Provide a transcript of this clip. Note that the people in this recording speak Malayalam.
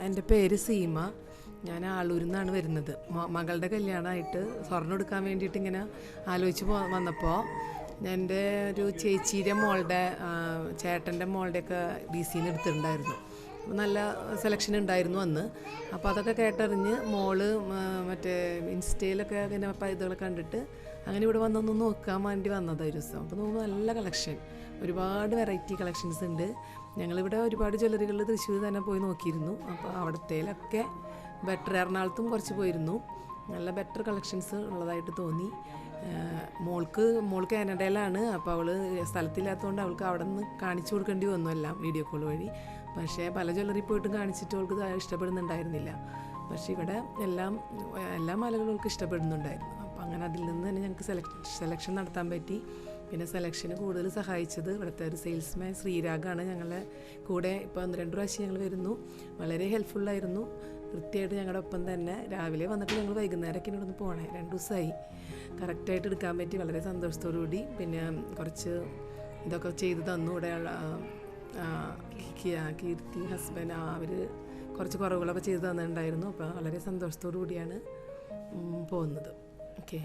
എൻ്റെ പേര് സീമ. ഞാൻ ആളൂരിൽ നിന്നാണ് വരുന്നത്. മകളുടെ കല്യാണമായിട്ട് സ്വർണ്ണം എടുക്കാൻ വേണ്ടിയിട്ട് ഇങ്ങനെ ആലോചിച്ച് വന്നപ്പോൾ എൻ്റെ ഒരു ചേച്ചിയുടെ മോളുടെ ചേട്ടൻ്റെ മോളുടെയൊക്കെ BC-ന്ന് എടുത്തിട്ടുണ്ടായിരുന്നു. നല്ല സെലക്ഷൻ ഉണ്ടായിരുന്നു അന്ന്. അപ്പോൾ അതൊക്കെ കേട്ടറിഞ്ഞ് മോള് മറ്റേ ഇൻസ്റ്റയിലൊക്കെ ഇങ്ങനെ ഇതുകളൊക്കെ കണ്ടിട്ട് അങ്ങനെ ഇവിടെ വന്നൊന്ന് നോക്കാൻ വേണ്ടി വന്നത് ഒരു ദിവസം. അപ്പോൾ നോക്കുമ്പോൾ നല്ല കളക്ഷൻ, ഒരുപാട് വെറൈറ്റി കളക്ഷൻസ് ഉണ്ട്. ഞങ്ങളിവിടെ ഒരുപാട് ജ്വല്ലറികളിൽ തൃശ്ശൂർ തന്നെ പോയി നോക്കിയിരുന്നു. അപ്പോൾ അവിടത്തേലൊക്കെ ബെറ്റർ, എറണാകുളത്തും കുറച്ച് പോയിരുന്നു, നല്ല ബെറ്റർ കളക്ഷൻസ് ഉള്ളതായിട്ട് തോന്നി. മോൾ കാനഡയിലാണ്. അപ്പോൾ അവൾ സ്ഥലത്തില്ലാത്തതുകൊണ്ട് അവൾക്ക് അവിടെ നിന്ന് കാണിച്ചു കൊടുക്കേണ്ടി വന്നു എല്ലാം വീഡിയോ കോൾ വഴി. പക്ഷേ പല ജ്വല്ലറി പോയിട്ടും കാണിച്ചിട്ട് അവൾക്ക് ഇഷ്ടപ്പെടുന്നുണ്ടായിരുന്നില്ല. പക്ഷേ ഇവിടെ എല്ലാ മാലകളും അവൾക്ക് ഇഷ്ടപ്പെടുന്നുണ്ടായിരുന്നു. അപ്പോൾ അങ്ങനെ അതിൽ നിന്ന് തന്നെ ഞങ്ങൾക്ക് സെലക്ഷൻ നടത്താൻ പറ്റി. പിന്നെ സെലക്ഷന് കൂടുതൽ സഹായിച്ചത് ഇവിടുത്തെ ഒരു സെയിൽസ്മാൻ ശ്രീരാഗാണ്. ഞങ്ങളുടെ കൂടെ ഇപ്പോൾ 1-2 പ്രാവശ്യം ഞങ്ങൾ വരുന്നു. വളരെ ഹെൽപ്ഫുള്ളായിരുന്നു. കൃത്യമായിട്ട് ഞങ്ങളുടെ ഒപ്പം തന്നെ രാവിലെ വന്നിട്ട് ഞങ്ങൾ വൈകുന്നേരമൊക്കെ ഇവിടെ നിന്ന് പോകണേ. 2 ദിവസമായി കറക്റ്റായിട്ട് എടുക്കാൻ പറ്റി. വളരെ സന്തോഷത്തോടു കൂടി. പിന്നെ കുറച്ച് ഇതൊക്കെ ചെയ്ത് തന്നു ഇവിടെയുള്ള കീർത്തി ഹസ്ബൻഡ്, അവർ കുറച്ച് കുറവുകളൊക്കെ ചെയ്ത് തന്നിട്ടുണ്ടായിരുന്നു. അപ്പോൾ വളരെ സന്തോഷത്തോടു കൂടിയാണ് പോകുന്നത്. ഓക്കെ.